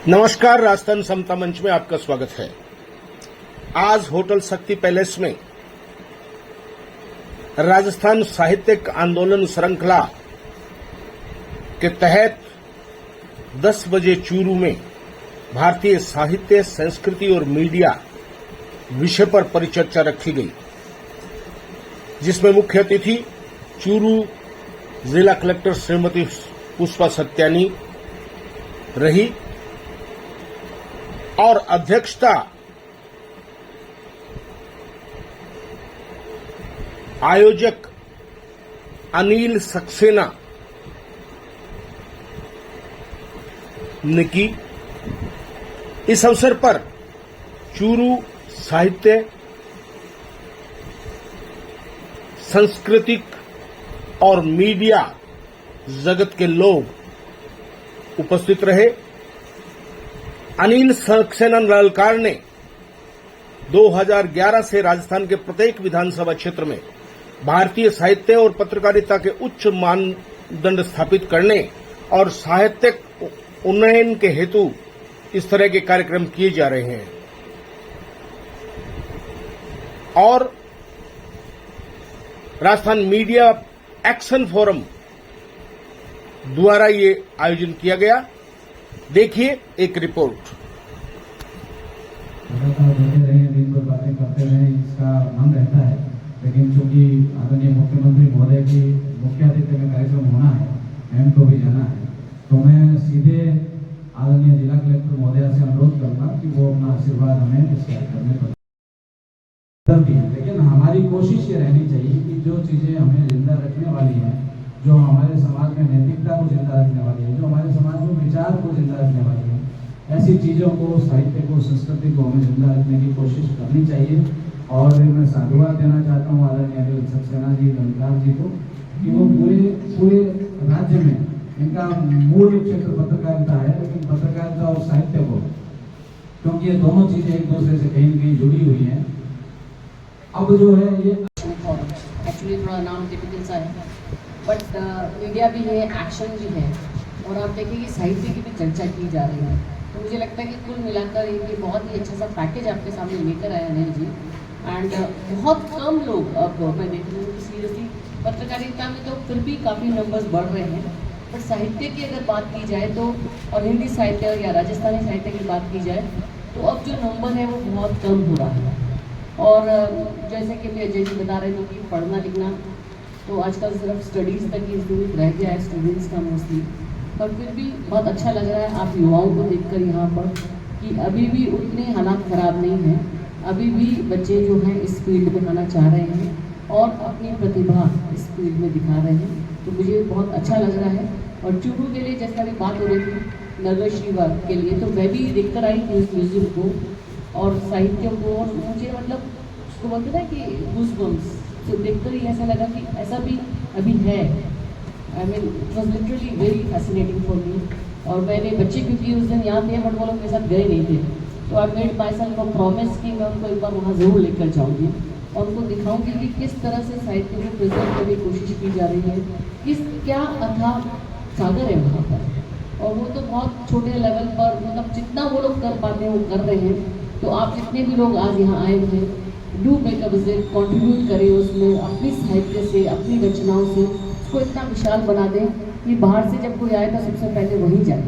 नमस्कार, राजस्थान समता मंच में आपका स्वागत है। आज होटल शक्ति पैलेस में राजस्थान साहित्यिक आंदोलन श्रृंखला के तहत 10 बजे चूरू में भारतीय साहित्य, संस्कृति और मीडिया विषय पर परिचर्चा रखी गई, जिसमें मुख्य अतिथि चूरू जिला कलेक्टर श्रीमती पुष्पा सत्यानी रही और अध्यक्षता आयोजक अनिल सक्सेना ने की। इस अवसर पर चूरू साहित्य, सांस्कृतिक और मीडिया जगत के लोग उपस्थित रहे। अनिल सक्सेना ललकार ने 2011 से राजस्थान के प्रत्येक विधानसभा क्षेत्र में भारतीय साहित्य और पत्रकारिता के उच्च मानदंड स्थापित करने और साहित्यिक उन्नयन के हेतु इस तरह के कार्यक्रम किए जा रहे हैं और राजस्थान मीडिया एक्शन फोरम द्वारा ये आयोजन किया गया। देखिए एक रिपोर्ट। लगातार बैठे रहे, दिन भर बातें करते रहे, इसका मन रहता है, लेकिन चूंकि आदरणीय मुख्यमंत्री महोदय की मुख्य अतिथि में कार्यक्रम होना है, एम को भी जाना है, तो मैं सीधे आदरणीय जिला कलेक्टर महोदय से अनुरोध करूंगा कि वो अपना आशीर्वाद हमें इस कार्यक्रम में दें। लेकिन हमारी कोशिश ये रहनी चाहिए कि जो चीजें हमें जिंदा रखने वाली है, जो हमारे समाज में नैतिकता को जिंदा रखने वाली है, जो हमारे समाज में विचार को जिंदा रखने वाली है, ऐसी चीजों को, साहित्य को, संस्कृति को हमें जिंदा रखने की कोशिश करनी चाहिए। और मैं साधुवाद देना चाहता हूँ आदरणीय अनिल सक्सेना जी, ललकार जी को, कि वो पूरे राज्य में इनका मूल क्षेत्र पत्रकारिता है, लेकिन पत्रकारिता और साहित्य को, क्योंकि ये दोनों चीजें एक दूसरे से कहीं न कहीं जुड़ी हुई हैं। अब जो है ये एक्चुअली थोड़ा नाम टिपिकल सा है, बट मीडिया भी है, एक्शन भी है, और आप देखिए कि साहित्य की भी चर्चा की जा रही है। तो मुझे लगता है कि कुल मिलाकर ये बहुत ही अच्छा सा पैकेज आपके सामने लेकर आया अनिल जी। एंड बहुत कम लोग, अब मैं देख रही हूँ कि सीरियसली पत्रकारिता में तो फिर भी काफ़ी नंबर्स बढ़ रहे हैं, बट साहित्य की अगर बात की जाए तो, और हिंदी साहित्य या राजस्थानी साहित्य की बात की जाए तो अब जो नंबर है वो बहुत कम हो रहा है। और जैसे कि अजय जी बता रहे थे कि पढ़ना लिखना तो आजकल सिर्फ स्टडीज़ तक ही सीमित रह गया है स्टूडेंट्स का मोस्टली, पर फिर भी बहुत अच्छा लग रहा है आप युवाओं को देखकर यहाँ पर कि अभी भी उतने हालात ख़राब नहीं हैं, अभी भी बच्चे जो हैं इस फील्ड में आना चाह रहे हैं और अपनी प्रतिभा इस फील्ड में दिखा रहे हैं, तो मुझे बहुत अच्छा लग रहा है। और चूरू के लिए जैसा भी बात हो रही थी नरशिवा के लिए, तो मैं भी देखकर आई थी उस म्यूजियम को और साहित्य को, और मुझे मतलब उसको बोलते ना कि गूज़बम्स, तो देखकर ही ऐसा लगा कि ऐसा भी अभी है। I mean it was literally very fascinating for me. और मैंने बच्चे क्योंकि उस दिन यहाँ थे बट वो लोग मेरे साथ गए नहीं थे, तो I made my self a promise कि मैं उनको एक बार वहाँ ज़रूर लेकर जाऊँगी और उनको दिखाऊंगी कि किस तरह से साहित्य को प्रेजेंट करने की कोशिश की जा रही है, क्या अथाह सागर है वहाँ पर। और वो तो बहुत छोटे लेवल पर, मतलब जितना वो लोग कर पाते हैं वो कर रहे हैं। तो आप जितने भी लोग आज यहाँ आए हैं, do make a visit, contribute करें उसमें अपनी साहित्य से, अपनी रचनाओं से, उसको इतना विशाल बना दें कि बाहर से जब कोई आए तो सबसे पहले वहीं जाए।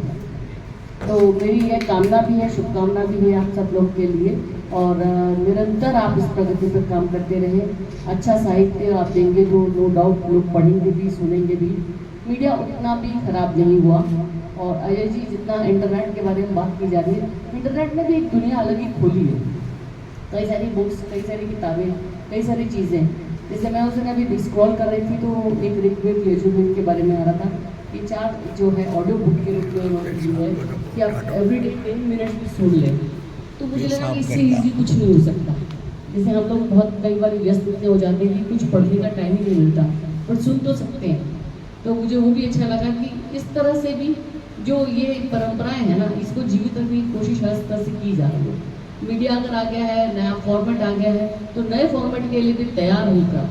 तो मेरी यह कामना भी है, शुभकामना भी है आप सब लोग के लिए, और निरंतर आप इस प्रगति पर काम करते रहें। अच्छा साहित्य आप देंगे तो नो डाउट लोग पढ़ेंगे भी, सुनेंगे भी। मीडिया उतना भी खराब नहीं हुआ। और अजय जी, जितना इंटरनेट के बारे में बात की जा रही है, इंटरनेट ने भी एक दुनिया अलग ही खोली है। कई सारी बुक्स, कई सारी किताबें, कई सारी चीज़ें। जैसे मैं उस दिन अभी स्क्रॉल कर रही थी तो एक रिक्वेट यजुर्वेद के बारे में आ रहा था कि 4 जो है ऑडियो बुक के रूप में जो है कि आप एवरीडे 10 मिनट्स भी सुन लें। तो मुझे लगा कि इससे ईजी कुछ नहीं हो सकता। जैसे हम लोग बहुत कई बार व्यस्त इतने हो जाते हैं कि कुछ पढ़ने का टाइम ही नहीं मिलता, पर सुन तो सकते हैं। तो मुझे वो भी अच्छा लगा कि इस तरह से भी जो ये परंपराएं हैं ना, इसको जीवित रखने की कोशिश हर तरह से की जा रही है। मीडिया अगर आ गया है, नया फॉर्मेट आ गया है, तो नए फॉर्मेट के लिए भी तैयार होकर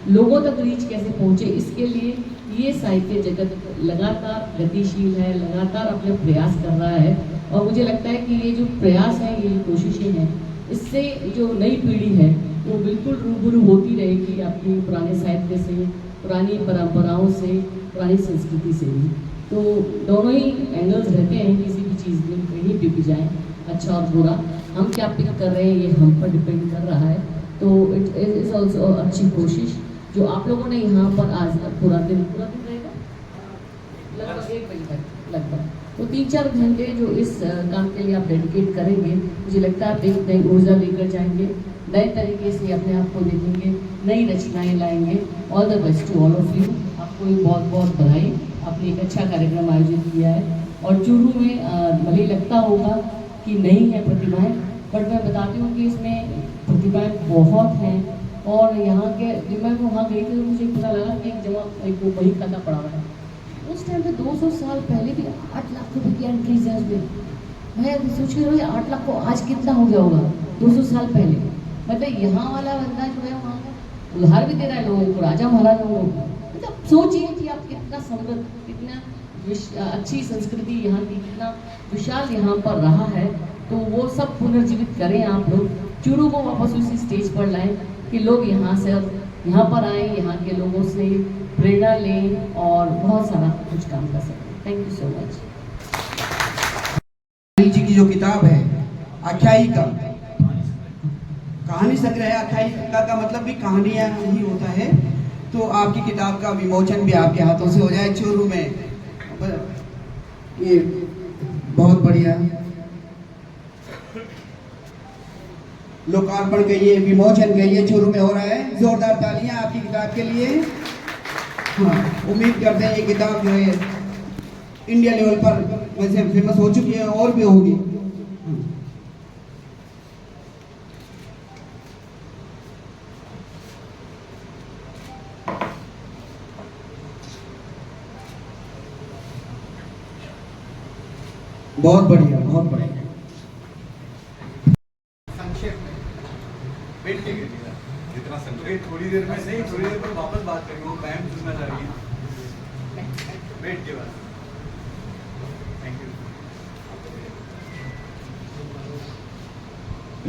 लोगों तक रीच कैसे पहुंचे, इसके लिए ये साहित्य जगत लगातार गतिशील है, लगातार अपने प्रयास कर रहा है। और मुझे लगता है कि ये जो प्रयास है, ये कोशिशें हैं, इससे जो नई पीढ़ी है वो बिल्कुल रूबरू होती रहेगी अपनी पुराने साहित्य से, पुरानी परंपराओं से, पुरानी संस्कृति से भी। तो दोनों ही एंगल्स रहते हैं किसी भी चीज़ में, कहीं भी जाए, अच्छा और बुरा। हम क्या पिक कर रहे हैं ये हम पर डिपेंड कर रहा है। तो इट इज़ ऑल्सो अच्छी कोशिश जो आप लोगों ने यहाँ पर आज पूरा दिन रहेगा लगभग 1 बजे तक लगभग, तो 3-4 घंटे जो इस काम के लिए आप डेडिकेट करेंगे, मुझे लगता है आप एक नई ऊर्जा लेकर जाएंगे, नए तरीके से अपने आप को देखेंगे, नई रचनाएं लाएंगे। All the best to all of you. आपको भी बहुत बहुत बधाई, आपने एक अच्छा कार्यक्रम आयोजित किया है। और चूरू में भले लगता होगा कि नहीं है प्रतिभाएं, बट मैं बताती हूँ कि इसमें प्रतिभाएं बहुत हैं। और यहाँ के जब मैं वहाँ गई थी तो मुझे पता लगा कि एक वो बही खाता पड़ा हुआ है, उस टाइम पे 200 साल पहले भी 8 लाख रुपए की एंट्रीज है उसमें। मैं सोच के रही 8 लाख को आज कितना हो गया होगा 200 साल पहले। मतलब यहाँ वाला बंदा जो है वहाँ का उधार भी दे रहा है लोगों को, राजा महाराजाओं को। मतलब सोचिए कि आप कितना समृद्ध, कितना अच्छी संस्कृति यहाँ की, कितना विशाल यहाँ पर रहा है। तो वो सब पुनर्जीवित करें आप लोग, चूरू को वापस उसी स्टेज पर लाएं कि लोग यहाँ से यहाँ पर आए, यहाँ के लोगों से प्रेरणा लें और बहुत सारा कुछ काम कर सकें। Thank you so much. जी की जो किताब है आख्यायिका, कहानी संग्रह, आख्यायिका का मतलब भी कहानियां ही होता है। तो आपकी किताब का विमोचन भी आपके हाथों से हो जाए चूरू में, ये बहुत बढ़िया। लोकार्पण कहिए, विमोचन कहिए, चूरू में हो रहा है। जोरदार तालियां आपकी किताब के लिए। हाँ, उम्मीद करते हैं ये किताब जो है इंडिया लेवल पर वैसे फेमस हो चुकी है और भी होगी। बहुत बढ़िया, बहुत बढ़िया। संक्षेप में बैठ के गिरेगा जितना संक्षेप, थोड़ी देर में नहीं, थोड़ी देर में वापस बात करेंगे। वो टाइम सुनना चाहिए, बैठ के बाद। Thank you.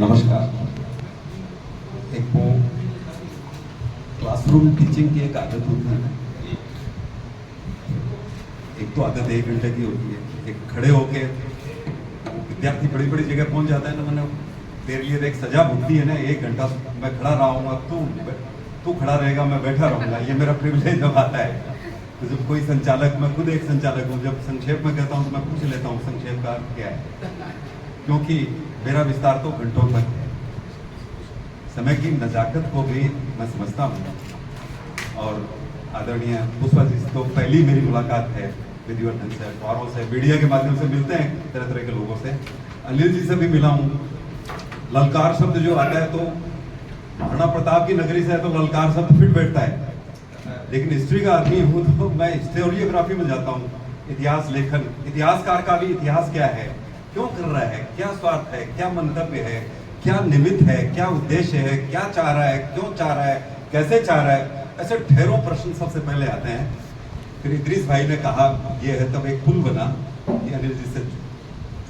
नमस्कार। एक वो क्लासरूम टीचिंग की एक आदत होती है, एक तो आदत 1 घंटे की होती है। एक खड़े होके विद्यार्थी बड़ी बड़ी जगह पहुंच जाता है ना, मैंने तेरे लिए एक सजा भुगती है ना, 1 घंटा मैं खड़ा रहूंगा, तू खड़ा रहेगा, मैं बैठा रहूंगा, ये मेरा प्रिविलेज जब आता है। तो जब कोई संचालक, मैं खुद एक संचालक हूँ, जब संक्षेप में कहता हूँ तो मैं पूछ लेता हूँ संक्षेप का अर्थ क्या है, क्योंकि मेरा विस्तार तो घंटों तक है। समय की नजाकत को भी मैं समझता हूँ। और आदरणीय पुष्पा जी से तो पहली मेरी मुलाकात है, विधिवर्धन से, अखबारों से, मीडिया के माध्यम से मिलते हैं तरह तरह के लोगों से। अनिल जी से भी मिला हूँ। ललकार शब्द जो आता है तो महाराणा प्रताप की नगरी से है तो ललकार शब्द फिट बैठता है, लेकिन हिस्ट्री का आदमी हूँ तो मैं हिस्टोरियोग्राफी में जाता हूँ। इतिहास लेखन, इतिहासकार का भी इतिहास क्या है, क्यों कर रहा है, क्या स्वार्थ है, क्या मंतव्य है, क्या निमित्त है, क्या उद्देश्य है, क्या चाह रहा है, क्यों चाह रहा है, कैसे चाह रहा है, ऐसे ढेरों प्रश्न सबसे पहले आते हैं। फिर इद्रीस भाई ने कहा ये है, तब एक पुल बना कि अनिल जी से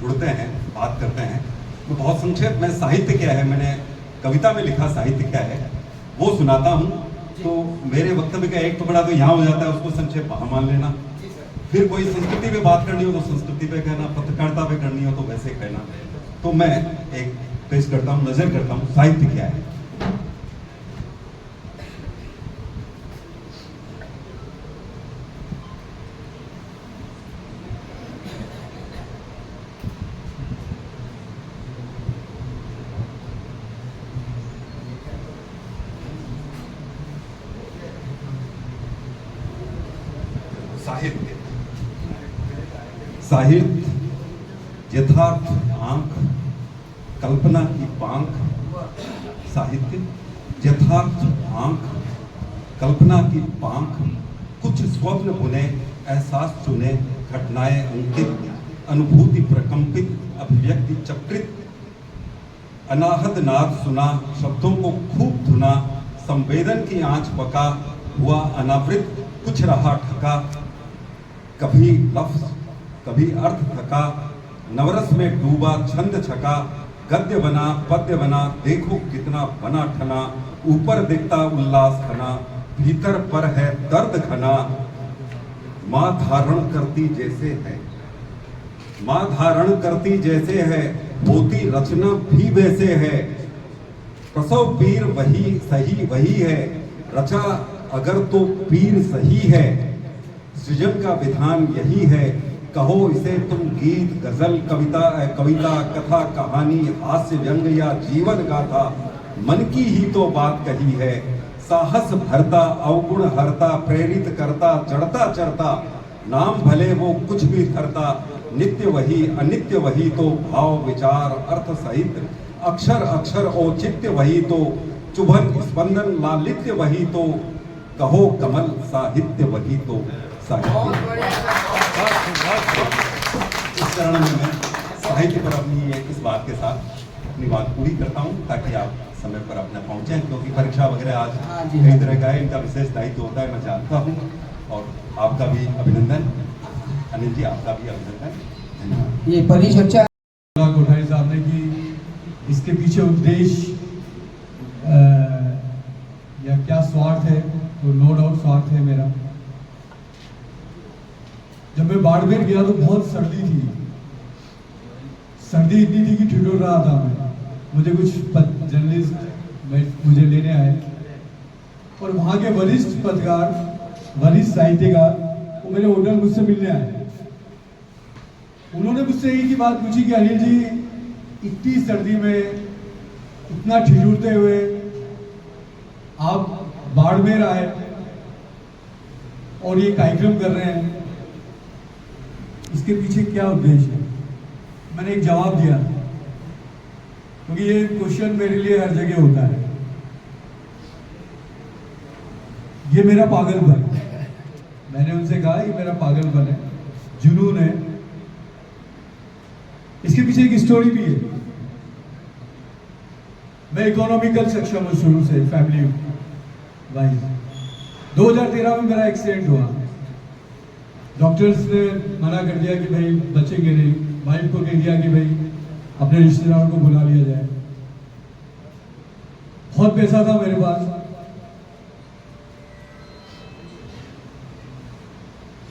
जुड़ते हैं, बात करते हैं। तो बहुत संक्षेप में साहित्य क्या है, मैंने कविता में लिखा साहित्य क्या है वो सुनाता हूँ। तो मेरे वक्तव्य का एक टुकड़ा तो यहाँ हो जाता है, उसको संक्षेप वहाँ मान लेना। फिर कोई संस्कृति पे बात करनी हो तो संस्कृति पे कहना, पत्रकारिता पे करनी हो तो वैसे कहना। तो मैं एक पेश करता हूँ, नजर करता हूँ साहित्य क्या है। साहित्य, साहित्य यथार्थ आंख, कल्पना की पांख। साहित्य यथार्थ आंख, कल्पना की पांख। कुछ स्वप्न बुने, एहसास चुने, घटनाएं अंकित, अनुभूति प्रकंपित, अभिव्यक्ति चक्रित। अनाहत नाद सुना, शब्दों को खूब धुना, संवेदन की आंच पका, हुआ अनावृत, कुछ रहा ठका। कभी लफ्ज, कभी अर्थ थका, नवरस में डूबा छंद छका, गद्य बना पद्य बना, देखो कितना बना ठना, ऊपर दिखता उल्लास घना, भीतर पर है दर्द घना। माँ धारण करती जैसे है, माँ धारण करती जैसे है, होती रचना भी वैसे है। प्रसव पीर वही सही वही है, रचा अगर तो पीर सही है। सृजन का विधान यही है, कहो इसे तुम गीत गजल कविता कथा कहानी हास्य व्यंग या जीवन गाथा, मन की ही तो बात कही है। साहस भरता अवगुण हरता, प्रेरित करता चढ़ता चढ़ता, नाम भले वो कुछ भी धरता। नित्य वही अनित्य वही तो, भाव विचार अर्थ सहित, अक्षर अक्षर औचित्य वही तो, चुभन स्पंदन लालित्य वही तो, कहो कमल साहित्य वही तो साहित्य। इस चरण में मैं साहित्य पर अपनी इस बात के साथ अपनी बात पूरी करता हूँ, ताकि आप समय पर अपना पहुंचे, क्योंकि परीक्षा वगैरह आज कई तरह का है, इनका विशेष दायित्व होता है, मैं जानता हूँ। और आपका भी अभिनंदन अनिल जी, आपका भी अभिनंदन, धन्यवाद। ये परिचर्चा कोठारी साहब ने कि इसके पीछे उद्देश्य या क्या स्वार्थ है, तो नो डाउट स्वार्थ है मेरा। जब मैं बाड़मेर गया तो बहुत सर्दी थी, सर्दी इतनी थी कि ठिठुर रहा था मैं। मुझे कुछ जर्नलिस्ट मुझे लेने आए और वहाँ के वरिष्ठ पत्रकार, वरिष्ठ साहित्यकार, वो मेरे होटल मुझसे मिलने आए। उन्होंने मुझसे एक ही बात पूछी कि अनिल जी, इतनी सर्दी में इतना ठिठुरते हुए आप बाड़मेर आए और ये कार्यक्रम कर रहे हैं, इसके पीछे क्या उद्देश्य है? मैंने एक जवाब दिया, क्योंकि ये क्वेश्चन मेरे लिए हर जगह होता है। ये मेरा पागलपन है। मैंने उनसे कहा ये मेरा पागलपन है, जुनून है। इसके पीछे एक स्टोरी भी है। मैं इकोनॉमिकल सक्षम हूं शुरू से, फैमिली वाइज। 2013 में मेरा एक्सीडेंट हुआ। डॉक्टर्स ने मना कर दिया कि भाई बचेंगे नहीं। वाइफ को कह दिया कि भाई अपने रिश्तेदारों को बुला लिया जाए। बहुत पैसा था मेरे पास,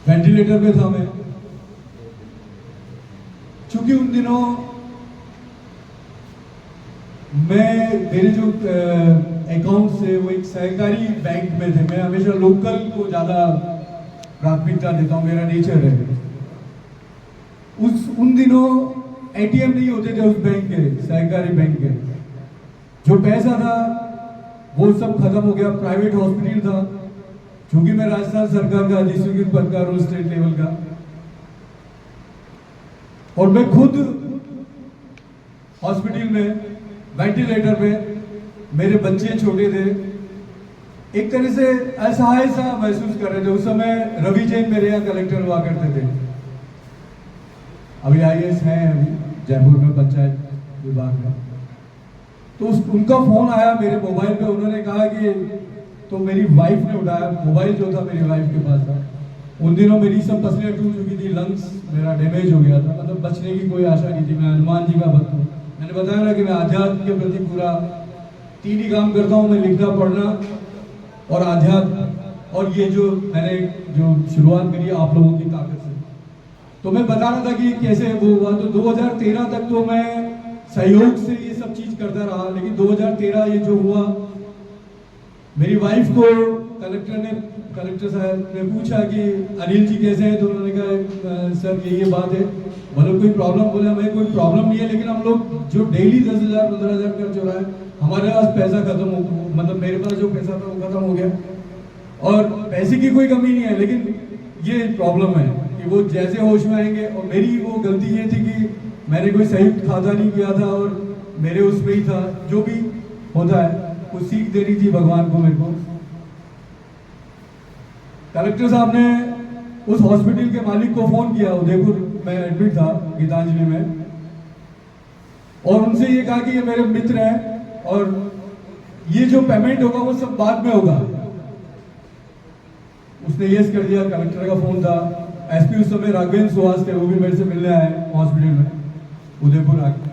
वेंटिलेटर पे था मैं। चूंकि उन दिनों मेरे जो अकाउंट थे वो एक सहकारी बैंक में थे। मैं हमेशा लोकल को ज्यादा प्राथमिकता देता हूँ, मेरा नेचर है। उन दिनों एटीएम नहीं होते थे उस बैंक के, सहकारी बैंक के। जो पैसा था वो सब खत्म हो गया। प्राइवेट हॉस्पिटल था, क्योंकि मैं राजस्थान सरकार का अधिसूचित पत्रकार हूँ स्टेट लेवल का, और मैं खुद हॉस्पिटल में वेंटिलेटर पे, मेरे बच्चे छोटे थे। एक तरह से असहाय सा महसूस कर रहे थे। उस समय रवि जैन मेरे यहाँ कलेक्टर हुआ करते थे, अभी IAS हैं अभी जयपुर में पंचायत विभाग में। तो उनका फोन आया मेरे मोबाइल पे। उन्होंने कहा कि, तो मेरी वाइफ ने उठाया मोबाइल, जो था मेरी वाइफ के पास था। उन दिनों मेरी सब पसलियाँ टूट चुकी थी, लंग्स मेरा डैमेज हो गया था, मतलब बचने की कोई आशा नहीं थी। मैं हनुमान जी का भक्त हूँ। मैंने बताया ना कि मैं आध्यात्म के प्रति पूरा 3 ही काम करता हूँ, मैं लिखना पढ़ना और आध्यात्म, और ये जो मैंने जो शुरुआत करी आप लोगों की ताकत से। तो मैं बता रहा था कि कैसे वो हुआ। तो 2013 तक तो मैं सहयोग से ये सब चीज करता रहा, लेकिन 2013 ये जो हुआ, मेरी वाइफ को कलेक्टर साहब ने पूछा कि अनिल जी कैसे हैं। तो उन्होंने कहा सर ये बात है। बोले कोई प्रॉब्लम? बोले हमें कोई प्रॉब्लम नहीं है, लेकिन हम लोग जो डेली 10,000 15,000 खर्च हो रहा है, हमारे पास पैसा खत्म हो, मतलब मेरे पास जो पैसा था वो खत्म हो गया। और पैसे की कोई कमी नहीं है, लेकिन ये प्रॉब्लम है कि वो जैसे होश में आएंगे। और मेरी वो गलती ये थी कि मैंने कोई संयुक्त खाता नहीं किया था, और मेरे उसमें ही था। जो भी होता है वो सीख देनी थी भगवान को मेरे को। कलेक्टर साहब ने उस हॉस्पिटल के मालिक को फोन किया, उदयपुर में एडमिट था गीतांजलि में, और उनसे ये कहा कि ये मेरे मित्र हैं और ये जो पेमेंट होगा वो सब बाद में होगा। उसने यस कर दिया। कलेक्टर का फोन था। SP उस समय राघवेंद्र सुहास थे, वो भी मेरे से मिलने आए हॉस्पिटल में। उदयपुर आके।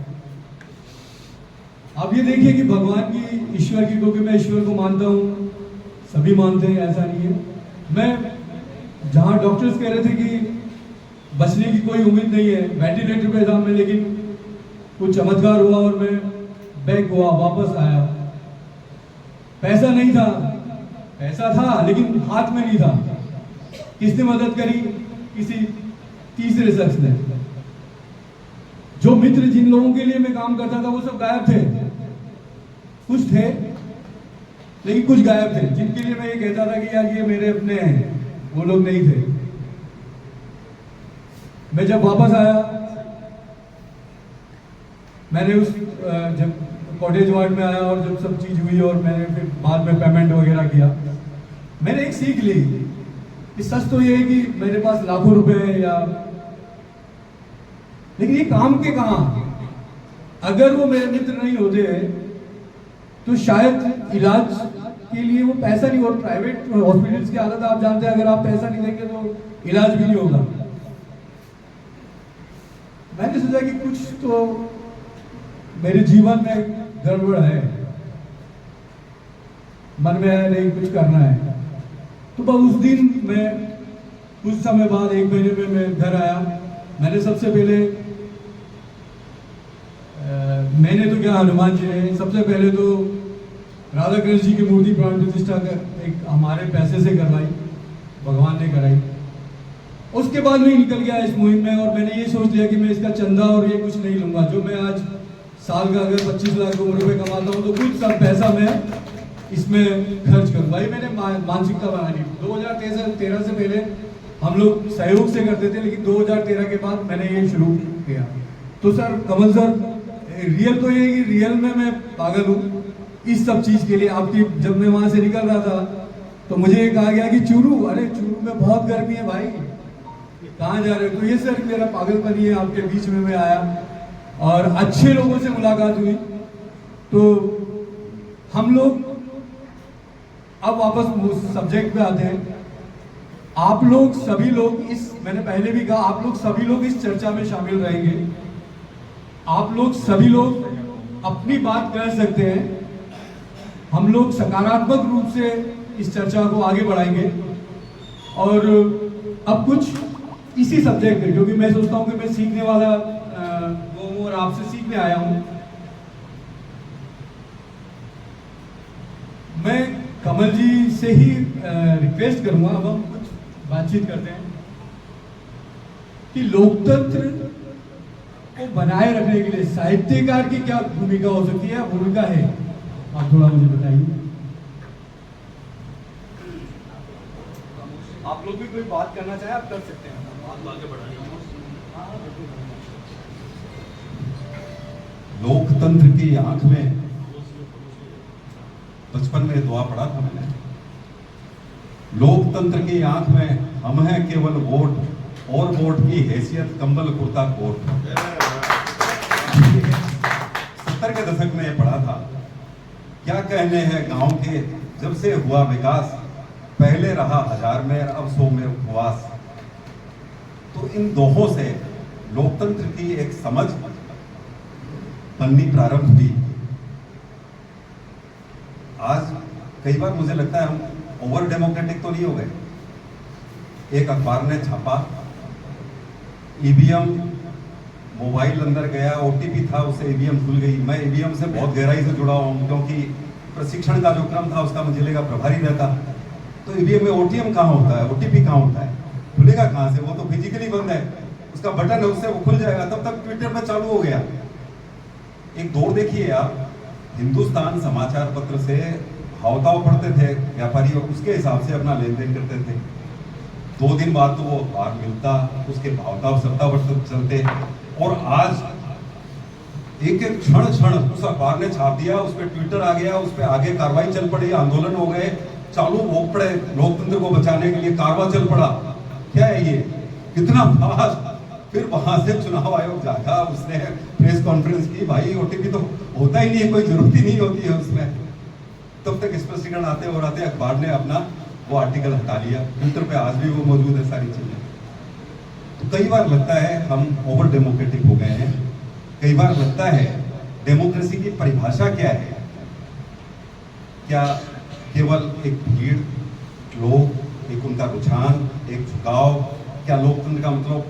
आप ये देखिए कि भगवान की, ईश्वर की, क्योंकि मैं ईश्वर को मानता हूँ, सभी मानते हैं, ऐसा नहीं है। मैं जहाँ डॉक्टर्स कह रहे थे कि बचने की कोई उम्मीद नहीं है, वेंटिलेटर पे था मैं, लेकिन कुछ चमत्कार हुआ और मैं बैक हुआ, वापस आया। पैसा नहीं था, पैसा था लेकिन हाथ में नहीं था। किसने मदद करी? किसी तीसरे शख्स ने। जो मित्र, जिन लोगों के लिए मैं काम करता था, वो सब गायब थे। कुछ थे लेकिन कुछ गायब थे। जिनके लिए मैं ये कहता था कि यार ये मेरे अपने हैं, वो लोग नहीं थे। मैं जब वापस आया, मैंने उस जब कॉटेज वार्ड में आया और जब सब चीज हुई और मैंने फिर बाद में पेमेंट वगैरह किया, मैंने एक सीख ली कि सच तो ये है कि मेरे पास लाखों रुपए हैं या, लेकिन ये काम के कहां? अगर वो मेरे मित्र नहीं होते तो शायद इलाज के लिए वो पैसा नहीं, और प्राइवेट हॉस्पिटल्स की हालत आप जानते हैं, अगर आप पैसा नहीं देंगे तो इलाज भी नहीं होगा। मैंने सोचा कि कुछ तो मेरे जीवन में गड़बड़ है, मन में आया नहीं कुछ करना है। तो बस उस दिन मैं कुछ समय बाद, 1 महीने में मैं घर आया। मैंने सबसे पहले मैंने तो क्या, हनुमान जी ने सबसे पहले तो राधा कृष्ण जी की मूर्ति प्राण प्रतिष्ठा एक हमारे पैसे से करवाई, भगवान ने कराई। उसके बाद मैं निकल गया इस मुहिम में, और मैंने ये सोच लिया कि मैं इसका चंदा और ये कुछ नहीं लूंगा। जो मैं आज साल का अगर 25 लाख रुपए कमाता हूँ तो कुछ सब पैसा मैं इसमें खर्च करूंगा। ये मैंने मानसिकता बना ली। 2013 से पहले हम लोग सहयोग से करते थे, लेकिन 2013 के बाद मैंने ये शुरू किया। तो सर, कमल सर, रियल तो ये है कि रियल में मैं पागल हूँ इस सब चीज के लिए। आपकी जब मैं वहां से निकल रहा था तो मुझे ये कहा गया कि चूरू, अरे चूरू में बहुत गर्मी है भाई, कहाँ जा रहे हो? तो ये सर मेरा पागलपन है, आपके बीच में मैं आया और अच्छे लोगों से मुलाकात हुई। तो हम लोग अब वापस सब्जेक्ट पे आते हैं। आप लोग सभी लोग इस, मैंने पहले भी कहा, आप लोग सभी लोग इस चर्चा में शामिल रहेंगे। आप लोग सभी लोग अपनी बात कह सकते हैं। हम लोग सकारात्मक रूप से इस चर्चा को आगे बढ़ाएंगे। और अब कुछ इसी सब्जेक्ट पे, क्योंकि मैं सोचता हूं कि मैं सीखने वाला वो हूं और आपसे सीखने आया हूं। मैं कमल जी से ही रिक्वेस्ट करूंगा, अब हम कुछ बातचीत करते हैं कि लोकतंत्र को बनाए रखने के लिए साहित्यकार की क्या भूमिका हो सकती है, भूमिका है, आप थोड़ा मुझे बताइए। आप लोग भी कोई बात करना चाहे आप कर सकते हैं, बात आगे बढ़ाइए। लोकतंत्र की आंख में बचपन में दुआ पढ़ा था मैंने। लोकतंत्र की आंख में हम हैं केवल वोट, और वोट की हैसियत कंबल कुर्ता कोट। 70 के दशक में ये पढ़ा था। क्या कहने हैं गांव के, जब से हुआ विकास, पहले रहा 1000 में अब 100 में उपवास। तो इन दोहों से लोकतंत्र की एक समझ बननी प्रारंभ हुई। आज कई बार मुझे लगता है हम ओवर डेमोक्रेटिक तो नहीं हो गए। एक अखबार ने छापा, ईवीएम, मोबाइल अंदर गया, ओटीपी था, उसे ईवीएम खुल गई। मैं ईवीएम से बहुत गहराई से जुड़ा हूं, क्योंकि प्रशिक्षण का जो क्रम था उसका मैं जिले का प्रभारी रहता। तो ईवीएम में ओटीएम कहाँ होता है, ओटीपी कहाँ होता है, खुलेगा कहाँ से? वो तो फिजिकली बंद है, उसका बटन है, उससे वो खुल जाएगा। तब तक ट्विटर में चालू हो गया। एक दौर देखिए आप, हिंदुस्तान समाचार पत्र से भावताव पढ़ते थे व्यापारी और उसके हिसाब से अपना लेन देन करते थे। 2 दिन बाद तो वो अखबार मिलता, उसके भावताव सत्तावर्त चलते। और आज एक एक क्षण क्षण उस अखबार ने छाप दिया, उस पर ट्विटर आ गया, उस पर आगे कार्रवाई चल पड़ी, आंदोलन हो गए, चालू हो पड़े, लोकतंत्र को बचाने के लिए कारवा चल पड़ा। क्या है ये, कितना फास्ट। फिर वहां से चुनाव आयोग जागा, उसने प्रेस कॉन्फ्रेंस की, भाई ओटीपी तो होता ही नहीं है, कोई जरूरत ही नहीं होती है उसमें। तब तक स्पष्टीकरण आते और आते अखबार ने अपना वो आर्टिकल हटा लिया। ट्विटर पे आज भी वो मौजूद है सारी चीजें। तो कई बार लगता है हम ओवर डेमोक्रेटिक हो गए हैं। कई बार लगता है डेमोक्रेसी की परिभाषा क्या है? क्या केवल एक भीड़, लोग, एक उनका रुझान, एक झुकाव? क्या लोकतंत्र का मतलब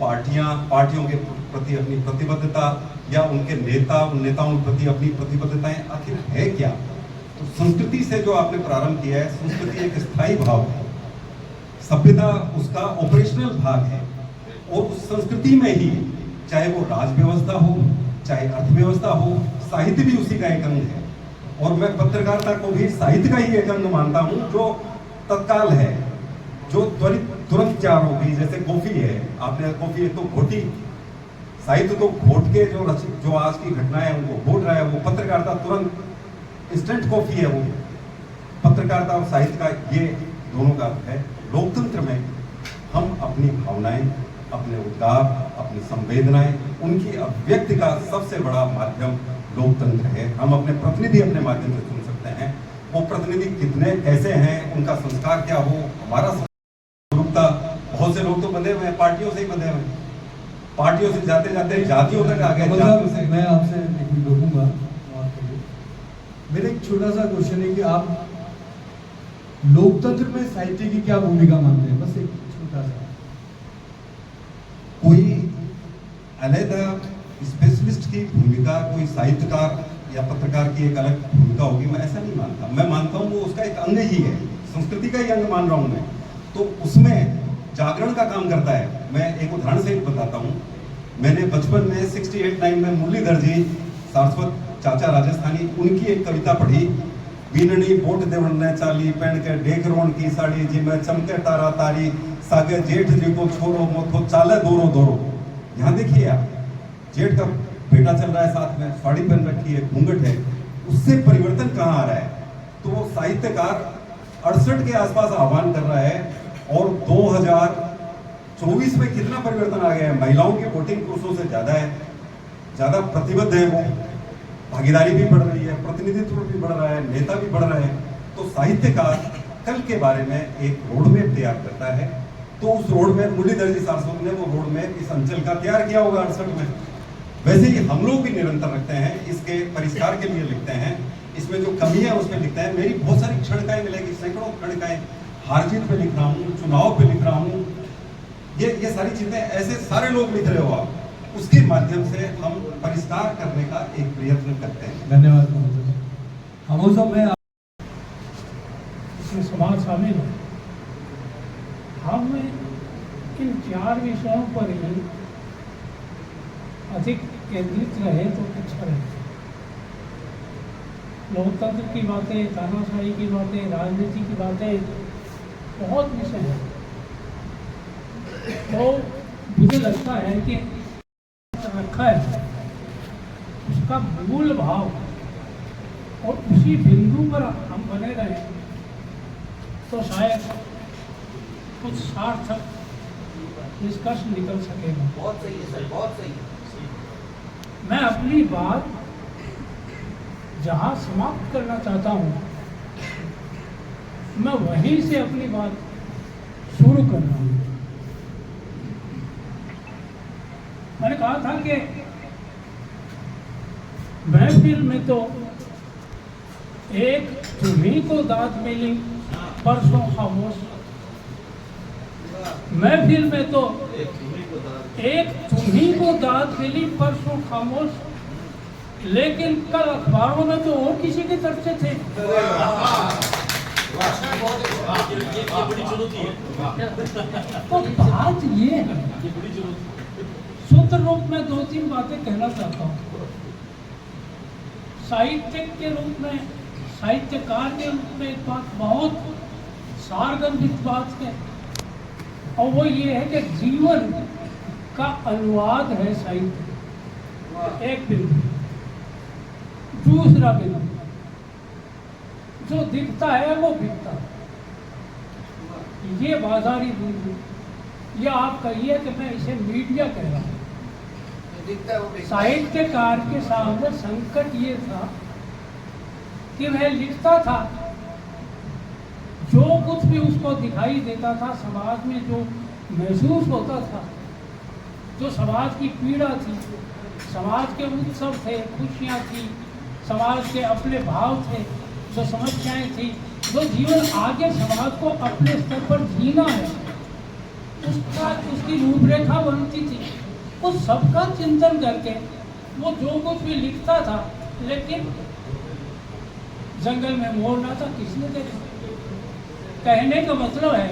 पार्टियों के प्रति अपनी प्रतिबद्धता, या उनके उन नेताओं के प्रति अपनी प्रतिबद्धताएं? आखिर है क्या? तो संस्कृति से जो आपने प्रारंभ किया है, संस्कृति एक स्थायी भाव है, सभ्यता उसका ऑपरेशनल भाग है, और उस संस्कृति में ही चाहे वो राज व्यवस्था हो, चाहे अर्थव्यवस्था हो, साहित्य भी उसी का एक अंग है। और मैं पत्रकारिता को भी साहित्य का ही एक अंग मानता हूँ, जो तत्काल है, जो तुरंत चार होगी। जैसे कॉफी है, आपने कॉफी है तो घोटी, साहित्य तो घोट के जो आज की घटना है उनको घोट रहा है, वो पत्रकारिता तुरंत इंस्टेंट कॉफी है। वो पत्रकारिता और साहित्य का ये दोनों का अर्थ है। लोकतंत्र में हम अपनी भावनाएं, अपने उद्गार, अपनी संवेदनाएं, उनकी अभिव्यक्ति का सबसे बड़ा माध्यम लोकतंत्र है। हम अपने प्रतिनिधि अपने माध्यम से चुन सकते हैं। वो प्रतिनिधि कितने कैसे हैं, उनका संस्कार क्या हो, हमारा स्वरूपता। बहुत से लोग तो बंधे हुए हैं, पार्टियों से ही बंधे हुए हैं, पार्टियों से जाते जाते जातियों तक आ गए। जातियों से मैं आपसे रोकूंगा। मेरा एक छोटा सा क्वेश्चन है कि आप लोकतंत्र में साहित्य की क्या भूमिका मानते हैं? बस एक छोटा सा। कोई अलग स्पेशलिस्ट की भूमिका, कोई साहित्यकार या पत्रकार की एक अलग भूमिका होगी, मैं ऐसा नहीं मानता। मैं मानता हूँ वो उसका एक अंग ही है, संस्कृति का ही अंग मान रहा हूँ मैं। तो उसमें जागरण का काम करता है। मैं एक उदाहरण से बताता हूँ। मैंने बचपन में 68-9 में मुरलीधर जी, सारस्वत चाचा राजस्थानी, उनकी एक कविता पढ़ी। बीननी बोट देवड़ने चाली, पहन के डेख रोन की साड़ी, जी मैं चमके तारा तारी, सागे जेठ जी को छोरो मोथो चाले दोरो दोरो। यहाँ देखिए आप, जेठ का बेटा चल रहा है, साथ में साड़ी पहन रखी है, घूंघट है, उससे परिवर्तन कहाँ आ रहा है? तो वो साहित्यकार 68 के आसपास आह्वान कर रहा है, और 2024 में कितना परिवर्तन आ गया है। महिलाओं की वोटिंग पुरुषों से ज्यादा है, ज्यादा प्रतिबद्ध है, वो भागीदारी भी बढ़ रही है, प्रतिनिधित्व भी बढ़ रहा है, नेता भी बढ़ रहे हैं। तो साहित्यकार कल के बारे में एक रोड मैप तैयार करता है। तो उस रोड मैप मुरलीधर जी सारस्वत ने वो रोड मैप इस अंचल का तैयार किया होगा 68 में। वैसे ही हम लोग भी निरंतर रखते हैं, इसके परिष्कार के लिए लिखते हैं, इसमें जो कमी है उसमें लिखते हैं। मेरी बहुत सारी क्षणिकाएं मिलेगी, सैकड़ों क्षणिकाएं, हार जीत पे लिख रहा हूँ, चुनाव पे लिख रहा हूँ, ये सारी चीजें ऐसे सारे लोग लिख रहे हो आप, उसके माध्यम से हम परिष्कार करने का एक प्रयत्न करते हैं। धन्यवाद। हम सब में इसमें समाज शामिल है। हम इन 4 विषयों पर ही अधिक केंद्रित रहे तो अच्छा रहे। लोकतंत्र की बातें, तानाशाही की बातें, राजनीति की बातें, बहुत विषय हैं। तो मुझे लगता है कि रखा है उसका मूल भाव, और उसी बिंदु पर हम बने रहे तो शायद कुछ सार्थक निष्कर्ष निकल सकेगा। बहुत सही है सर, बहुत सही है। मैं अपनी बात जहाँ समाप्त करना चाहता हूँ, मैं वहीं से अपनी बात शुरू कर रहा हूँ। मैंने कहा था कि महफिल में तो एक तुम्हीं को दाद मिली परसों खामोश, महफिल में तो एक तुम्हीं को दाद मिली परसों खामोश, लेकिन कल अखबारों में तो और किसी के चर्चे थे। तो बात ये है, सूत्र रूप में 2-3 बातें कहना चाहता हूँ। साहित्यिक के रूप में, साहित्यकार के रूप में एक बात बहुत सारगर्भित बात है, और वो ये है कि जीवन का अनुवाद है साहित्य। एक बिंदु। दूसरा बिंदु, जो दिखता है वो बिकता है, ये बाजारी बिंदु। या आप कहिए कि मैं इसे मीडिया कह रहा हूँ। साहित्यकार के सामने संकट ये था कि वह लिखता था, जो कुछ भी उसको दिखाई देता था, समाज में जो महसूस होता था, जो समाज की पीड़ा थी, समाज के उत्सव थे, खुशियाँ थी, समाज के अपने भाव थे, जो समस्याएं थी, जो जीवन आगे समाज को अपने स्तर पर जीना है, उसकी रूपरेखा बनती थी। उस सबका चिंतन करके वो जो कुछ भी लिखता था, लेकिन जंगल में मोर ना था किसने देखा। कहने का मतलब है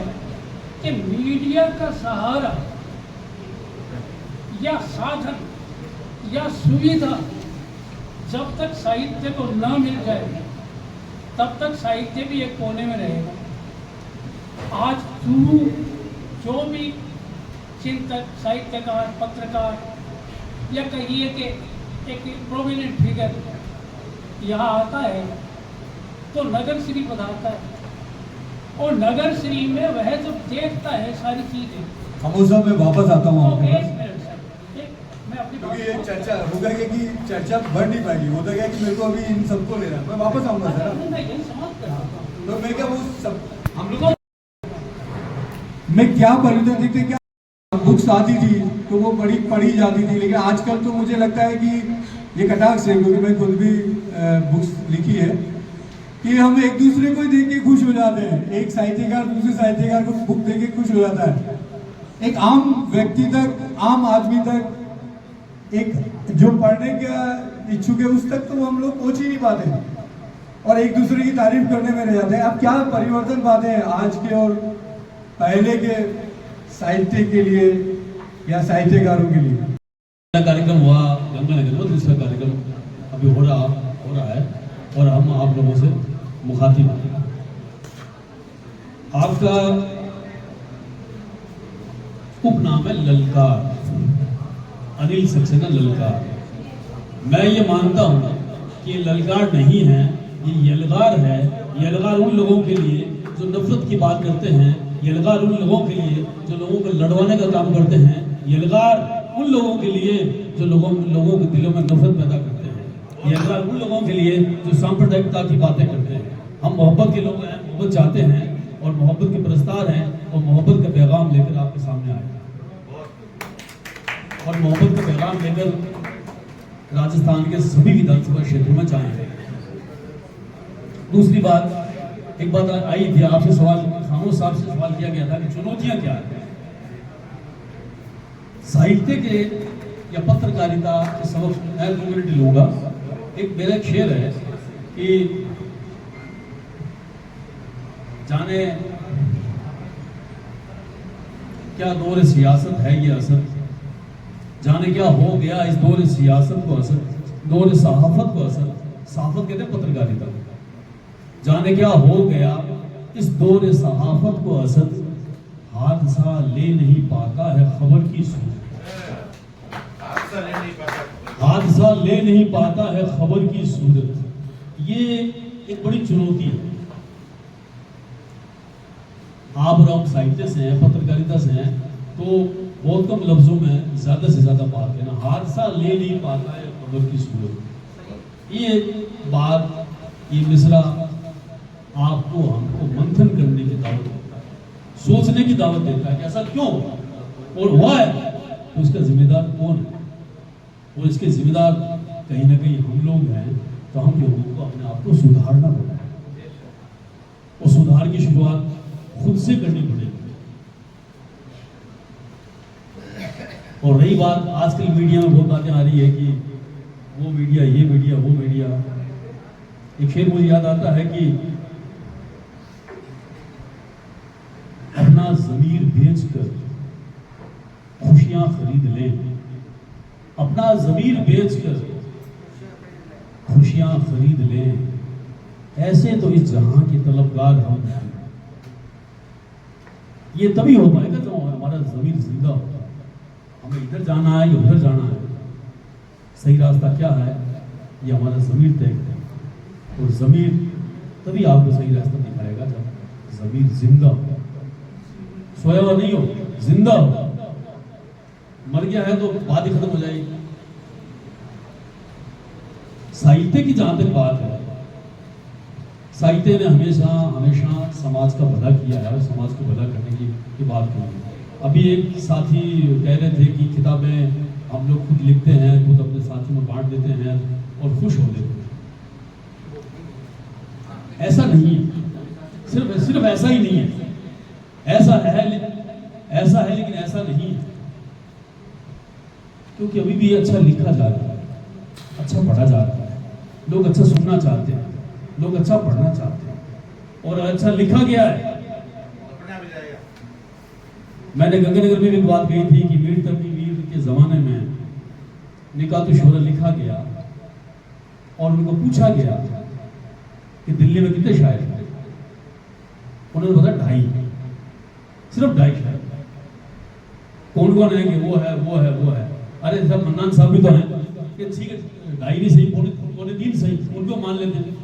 कि मीडिया का सहारा या साधन या सुविधा जब तक साहित्य को न मिल जाए तब तक साहित्य भी एक कोने में रहेगा। आज जो भी चिंतक, साहित्यकार, पत्रकार या कहिए कि एक प्रोमिनेंट फिगर यहाँ आता है तो नगर श्री पधारता है, और नगर श्री में वह जो देखता है सारी चीजें। खामोशा मैं वापस आता हूँ तो आपके एक पास। मिनट सर, मैं अपनी क्योंकि ये चर्चा होगा कि चर्चा बढ़ नहीं पाएगी, होता क्या कि मेरे को अभी इन सबको लेना है। मैं वापस आऊंगा सर। मैं यही समाप्त कर रहा हूँ। तो मैं क्या वो सब हम लोग मैं क्या परिवर्तन दिखते, क्या बुक्स आती थी तो वो पढ़ी जाती थी, लेकिन आजकल तो मुझे लगता है कि ये कटाक्ष है, क्योंकि मैं खुद भी बुक्स लिखी है, कि हम एक दूसरे को देख के खुश हो जाते हैं। एक साहित्यकार दूसरे साहित्यकार को बुक देख के खुश हो जाता है। एक आम व्यक्ति तक, आम आदमी तक, एक जो पढ़ने का इच्छुक है उस तक तो हम लोग पहुंच ही नहीं पाते और एक दूसरे की तारीफ करने में रह जाते हैं। अब क्या परिवर्तन पाते हैं आज के और पहले के साहित्य के लिए या साहित्यकारों के लिए? कार्यक्रम हुआ गंगानगर में, दूसरा कार्यक्रम अभी हो रहा है और हम आप लोगों से मुखातिब हैं। आपका उपनाम है ललकार, अनिल सक्सेना ललकार। मैं ये मानता हूँ कि ये ललकार नहीं है, ये यलगार है। यलगार उन लोगों के लिए जो नफरत की बात करते हैं, यलगार उन लोगों के लिए जो लोगों को लड़वाने का काम करते हैं, यलगार उन लोगों के लिए जो लोगों के दिलों में नफरत पैदा करते हैं, यलगार उन लोगों के लिए जो सांप्रदायिकता की बातें करते हैं। हम मोहब्बत के लोग हैं, मोहब्बत चाहते हैं और मोहब्बत के प्रस्तार हैं और मोहब्बत का पैगाम लेकर आपके सामने आए और मोहब्बत का पैगाम लेकर राजस्थान के सभी विधानसभा क्षेत्रों में जाएंगे। दूसरी बात, एक बात आई थी आपसे सवाल, खामोश साहब से सवाल किया गया था कि चुनौतियां क्या है साहित्य के या पत्रकारिता के समक्ष। मैं 2 मिनट लूंगा। एक मेरा एक शेर है कि जाने क्या दौर सियासत है ये असर, जाने क्या हो गया इस दौर सियासत को असर, दौर सहाफत को असर। सहाफत कहते हैं पत्रकारिता को। जाने क्या हो गया इस दौर सहाफत को असर, हादसा ले नहीं पाता है खबर की सूरत। हादसा ले नहीं पाता है खबर की सूरत। ये एक बड़ी चुनौती है। आप और हम साहित्य से हैं, पत्रकारिता से हैं, तो बहुत कम लफ्जों में ज्यादा से ज्यादा बात है ना, हादसा ले नहीं पाता है खबर की सूरत। ये बात, ये मिसरा आपको हमको मंथन करने की दावत देता है, सोचने की दावत देता है कि ऐसा क्यों और हुआ है, तो इसका जिम्मेदार कौन है, और इसके जिम्मेदार कहीं ना कहीं हम लोग हैं। तो हम लोगों को अपने आप को सुधारना पड़ेगा और सुधार की शुरुआत खुद से करनी पड़ेगी। और रही बात, आजकल मीडिया में बहुत बातें आ रही है कि वो मीडिया, ये मीडिया, वो मीडिया। एक शेर मुझे याद आता है कि अपना ज़मीर बेचकर खुशियां खरीद लें, अपना ज़मीर बेचकर खुशियां खरीद लें, ऐसे तो इस जहां के तलबगार हम हैं। ये तभी हो पाएगा जब हमारा ज़मीर जिंदा होगा। हमें इधर जाना है या उधर जाना है, सही रास्ता क्या है ये हमारा ज़मीर तय करेगा। और ज़मीर तभी आपको सही रास्ता दिखाएगा जब ज़मीर जिंदा हो, सोया हुआ नहीं हो, जिंदा हो। मर गया है तो बात ही खत्म हो जाएगी। साहित्य की जहां तक बात है, साहित्य ने हमेशा हमेशा समाज का भला किया है और समाज को भला करने की बात की है। अभी एक साथी कह रहे थे कि किताबें हम लोग खुद लिखते हैं, खुद अपने साथियों में बांट देते हैं और खुश हो लेते हैं। ऐसा नहीं है, सिर्फ ऐसा ही नहीं है, ऐसा है लेकिन ऐसा नहीं है, क्योंकि अभी भी अच्छा लिखा जा रहा है, अच्छा पढ़ा जा रहा है, लोग अच्छा सुनना चाहते हैं, लोग अच्छा पढ़ना चाहते हैं और अच्छा लिखा गया है। मैंने गंगानगर में भी एक बात कही थी कि मीर तकीवीर के जमाने में निकात शोरा लिखा गया और उनको पूछा गया कि दिल्ली में कितने शायर हैं, उन्होंने बताया 2.5, सिर्फ 2.5 शायर। कौन कौन है कि वो है। अरे सब मन्नान साहब भी तो हैं कि ठीक है 2.5 नहीं सही, 3 सही, उनको मान लेते हैं।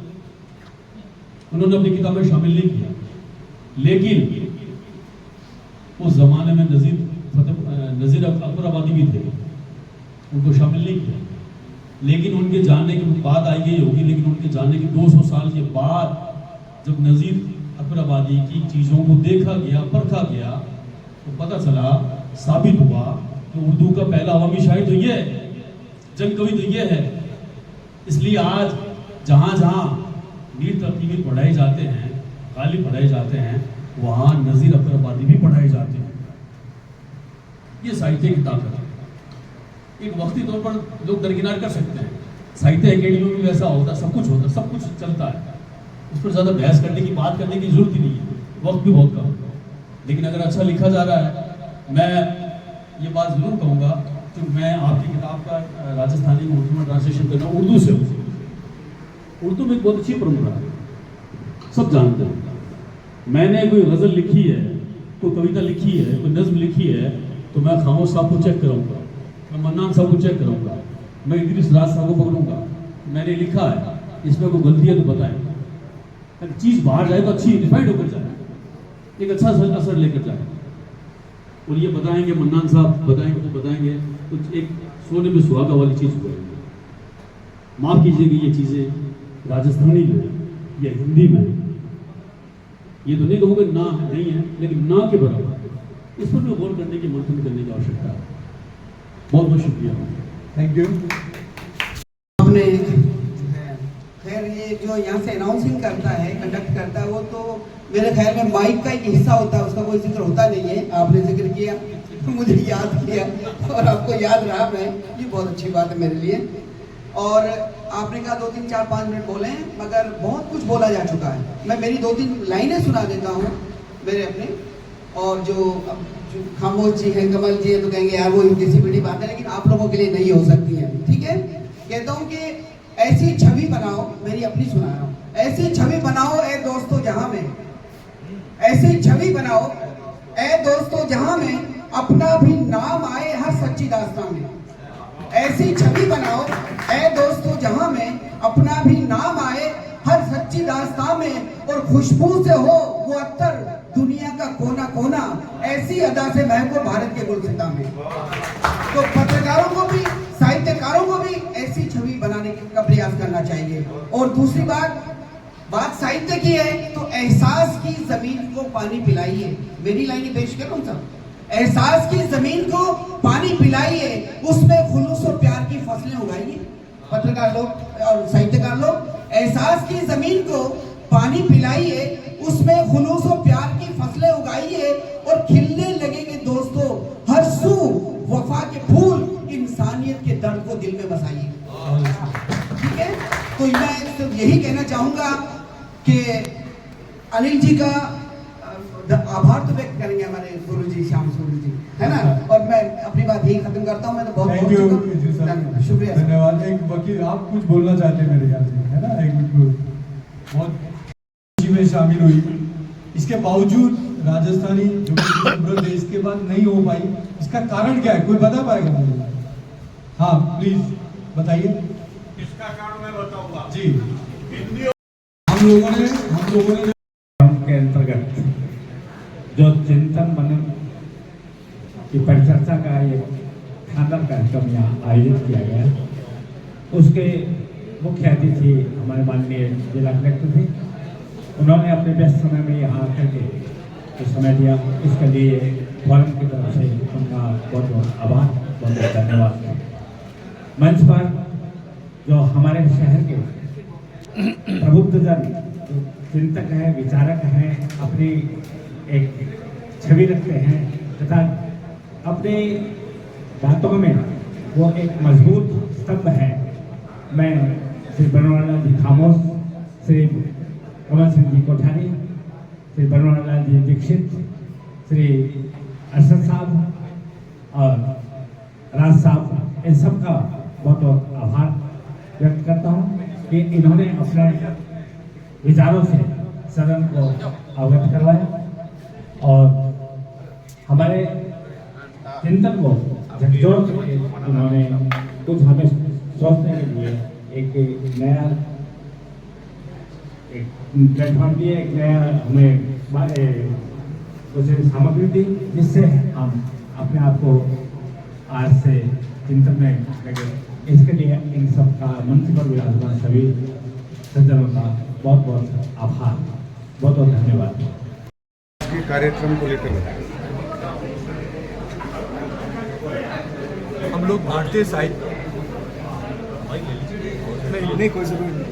उन्होंने अपनी किताब में शामिल नहीं किया, लेकिन उस जमाने में नजीर अकबराबादी भी थे, उनको शामिल नहीं किया। लेकिन उनके जानने की बात आई गई होगी, लेकिन उनके जानने के 200 साल के बाद जब नजीर अकबराबादी की चीज़ों को देखा गया, परखा गया, तो पता चला, साबित हुआ कि उर्दू का पहला अवामी शायर तो ये है, जंग कवि तो ये है। इसलिए आज जहाँ जहाँ मीर तकीवीर पढ़ाए जाते हैं, गालिब पढ़ाए जाते हैं, वहाँ नजीर अकबराबादी भी पढ़ाए जाते हैं। ये साहित्य की ताकत है। एक वक्ती तौर पर लोग दरकिनार कर सकते हैं, साहित्य अकेडमी में भी वैसा होता है, सब कुछ होता है, सब कुछ चलता है, उस पर ज़्यादा बहस करने की, बात करने की जरूरत ही नहीं है, वक्त भी बहुत कम है। लेकिन अगर अच्छा लिखा जा रहा है, मैं ये बात जरूर कहूँगा कि मैं आपकी किताब का राजस्थानी में उर्दू में ट्रांसलेशन करना उर्दू से हूँ। उर्दू में एक बहुत अच्छी परंपरा है, सब जानते हैं। मैंने कोई गज़ल लिखी है, कोई कविता लिखी है, कोई नज्म लिखी है, तो मैं खामोश साहब को चेक कराऊंगा, मैं मन्नान साहब को चेक कराऊंगा, मैं इदरीस राज साहब को पकड़ूंगा, मैंने लिखा है, इसमें कोई गलती है तो बताएं। अगर चीज़ बाहर जाए तो अच्छी रिफाइंड होकर जाए, एक अच्छा असर लेकर जाए। और ये बताएंगे मन्नान साहब, बताएंगे कुछ एक सोने में सुहागा वाली चीज़ बोलेंगे। माफ़ कीजिएगा, ये चीज़ें राजस्थानी में या हिंदी में, ये तो नहीं कहूँगा ना नहीं है, लेकिन ना के बराबर, इस पर भी गौर करने की, मंथन करने की आवश्यकता है। बहुत बहुत शुक्रिया, थैंक यू। हमने खैर ये जो यहाँ से अनाउंसिंग करता है, कंडक्ट करता है, वो तो मेरे ख्याल में माइक का एक हिस्सा होता है, उसका कोई जिक्र होता नहीं है। आपने जिक्र किया तो मुझे याद किया और आपको याद रहा, मैं ये बहुत अच्छी बात है मेरे लिए। और आपने कहा 2, 3, 4, 5 मिनट बोले, मगर बहुत कुछ बोला जा चुका है। मैं मेरी 2-3 लाइनें सुना देता हूँ मेरे अपने, और जो खामोश जी हैं, कमल जी हैं, तो कहेंगे यार वो किसी बड़ी बात है, लेकिन आप लोगों के लिए नहीं हो सकती है, ठीक है। कहता हूँ कि ऐसी छवि बनाओ, मेरी अपनी सुना रहा हूँ, ऐसी छवि बनाओ ए दोस्तों जहां में, ऐसी छवि बनाओ ए दोस्तों जहां में अपना भी नाम आए हर सच्ची दास्तान में। ऐसी छवि बनाओ ए दोस्तों जहां में अपना भी नाम आए हर सच्ची दास्तान में, और खुशबू से हो वो अत्तर दुनिया का कोना कोना, ऐसी अदा से महको भारत के गुलसिता में। तो पत्रकारों को भी, साहित्यकारों को भी ऐसी छवि बनाने का प्रयास करना चाहिए। और दूसरी बात साहित्य की है तो एहसास की जमीन को पानी पिलाइए। मेरी लाइन पेश करूं सब, एहसास की जमीन को पानी पिलाइए, उसमें खुलूस और प्यार की फसलें उगाइए। पत्रकार लोग और साहित्यकार लोग, एहसास की जमीन को पानी पिलाइए, उसमें खुलूस और प्यार की फसलें उगाइए, और खिलने लगेंगे दोस्तों हर सू वफा के फूल, इंसानियत के दर्द को दिल में बसाइए। ठीक है, तो मैं तो यही कहना चाहूंगा कि अनिल जी का आभार तो व्यक्त करेंगे हमारे गुरु जी श्याम सूर्य जी, है ना। और मैं अपनी बात यही खत्म करता हूँ। मैं तो बहुत शुक्रिया, धन्यवाद। एक वकील आप कुछ बोलना चाहते हैं मेरे ख्याल से, है ना। एक बहुत खुशी में शामिल हुई, इसके बावजूद राजस्थानी जो देश के बाद नहीं हो पाई, इसका कारण क्या है, कोई बता पाएगा मुझे? हाँ प्लीज बताइए। इसका कारण मैं बताऊंगा जी। हम लोगों ने के अंतर्गत जो चिंतन मनन की परिचर्चा का एक शानदार कार्यक्रम यहाँ आयोजित किया गया, उसके मुख्य अतिथि हमारे माननीय जिला कलेक्टर थे। उन्होंने अपने व्यस्त समय में यहाँ आकर के जो समय दिया, इसके लिए फोरम की तरफ से उनका बहुत बहुत आभार बहुत बहुत धन्यवाद। मंच पर जो हमारे शहर के प्रबुद्धजन चिंतक हैं, विचारक हैं, अपनी एक छवि रखते हैं तथा अपनी बातों में वो एक मजबूत स्तंभ है। मैं श्री बनवारीलाल जी खामोश, श्री कमल सिंह जी कोठारी, श्री बनवारीलाल जी दीक्षित, श्री अरशद साहब और राज साहब, इन सब का बहुत बहुत आभार व्यक्त करता हूँ कि इन्होंने अपने विचारों से सदन को अवगत करवाया और हमारे चिंतन को झकझोर करके उन्होंने कुछ हमें सोचने के लिए एक नया एक प्लेटफॉर्म दिया, एक नया हमें कुछ सामग्री दी, जिससे हम अपने आप को आज से चिंतन में लगे। इसके लिए इन सब का मंच पर विराजमान सभी सज्जनों का बहुत बहुत आभार, बहुत बहुत धन्यवाद। कार्यक्रम को लेकर हम लोग भारतीय साहित्य नहीं कोई जरूरी नहीं।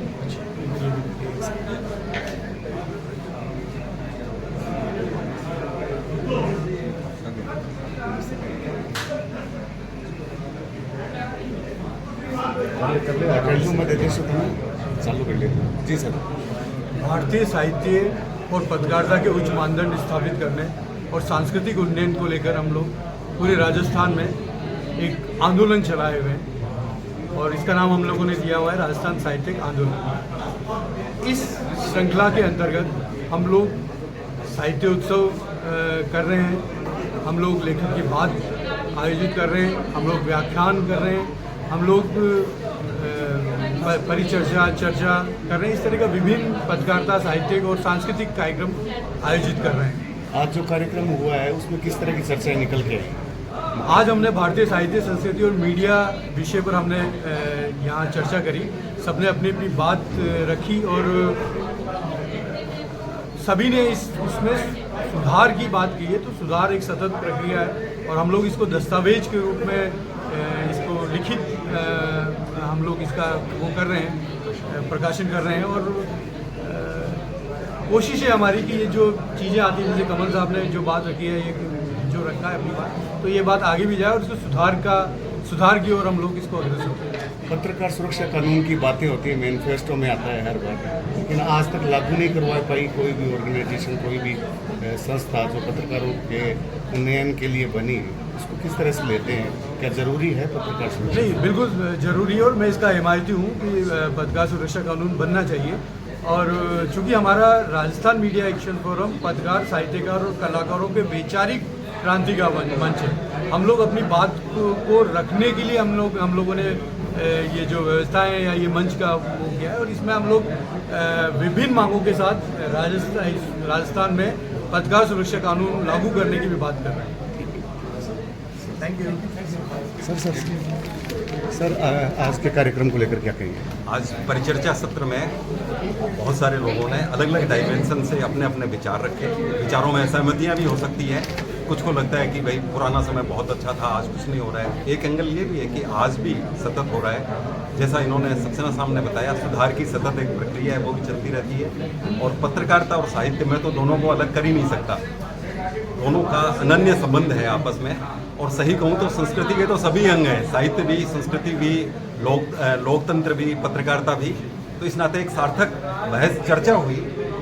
चालू कर लेते जी सर। भारतीय साहित्य और पत्रकारिता के उच्च मानदंड स्थापित करने और सांस्कृतिक उन्नयन को लेकर हम लोग पूरे राजस्थान में एक आंदोलन चलाए हुए हैं और इसका नाम हम लोगों ने दिया हुआ है राजस्थान साहित्यिक आंदोलन। इस श्रृंखला के अंतर्गत हम लोग साहित्य उत्सव कर रहे हैं, हम लोग लेखक की बात आयोजित कर रहे हैं, हम लोग व्याख्यान कर रहे हैं, हम लोग परिचर्चा चर्चा कर रहे हैं। इस तरह का विभिन्न पत्रकारिता, साहित्यिक और सांस्कृतिक कार्यक्रम आयोजित कर रहे हैं। आज जो कार्यक्रम हुआ है उसमें किस तरह की चर्चाएं निकल के आई? आज हमने भारतीय साहित्य, संस्कृति और मीडिया विषय पर हमने यहाँ चर्चा करी। सबने अपनी अपनी बात रखी और सभी ने इसमें सुधार की बात की है। तो सुधार एक सतत प्रक्रिया है और हम लोग इसको दस्तावेज के रूप में इसको लिखित हम लोग इसका वो कर रहे हैं, प्रकाशन कर रहे हैं और कोशिश है हमारी कि ये जो चीज़ें आती हैं, जैसे कमल साहब ने जो बात रखी है, ये जो रखा है अपनी बात, तो ये बात आगे भी जाए और इसको सुधार की ओर हम लोग इसको अग्रसर होते हैं। पत्रकार सुरक्षा कानून की बातें होती है, मैनिफेस्टो में आता है हर बार, लेकिन आज तक लागू नहीं करवा पाई कोई भी ऑर्गेनाइजेशन, कोई भी संस्था जो पत्रकारों के उन्नयन के लिए बनी। इसको किस तरह से लेते हैं? क्या जरूरी है पत्रकार सुरक्षा? नहीं, बिल्कुल जरूरी है और मैं इसका हिमायती हूँ कि पत्रकार सुरक्षा कानून बनना चाहिए। और चूँकि हमारा राजस्थान मीडिया एक्शन फोरम पत्रकार, साहित्यकार और कलाकारों के वैचारिक क्रांति का मंच है, हम लोग अपनी बात को रखने के लिए हम लोगों ने ये जो व्यवस्था है या ये मंच का वो किया है और इसमें हम लोग विभिन्न मांगों के साथ राजस्थान में पत्रकार सुरक्षा कानून लागू करने की भी बात कर रहे हैं। थैंक यू सर, आज के कार्यक्रम को लेकर क्या कहेंगे? आज परिचर्चा सत्र में बहुत सारे लोगों ने अलग अलग डायमेंशन से अपने अपने विचार रखे। विचारों में सहमतियां भी हो सकती हैं, कुछ को लगता है कि भाई पुराना समय बहुत अच्छा था, आज कुछ नहीं हो रहा है। एक एंगल ये भी है कि आज भी सतत हो रहा है, जैसा इन्होंने सक्सेना साहब ने बताया, सुधार की सतत एक प्रक्रिया है, वो भी चलती रहती है। और पत्रकारिता और साहित्य में तो दोनों को अलग कर ही नहीं सकता, दोनों का अनन्य संबंध है आपस में। और सही कहूँ तो संस्कृति के तो सभी अंग हैं, साहित्य भी, संस्कृति भी, लोकतंत्र भी, पत्रकारिता भी। तो इस नाते एक सार्थक बहस चर्चा हुई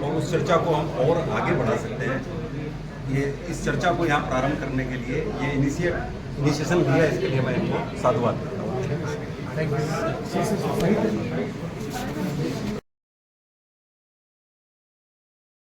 और उस चर्चा को हम और आगे बढ़ा सकते हैं। ये इस चर्चा को यहाँ प्रारंभ करने के लिए ये इनिशिएशन दिया, इसके लिए मैं इनको साधुवाद करता हूँ। Thank you.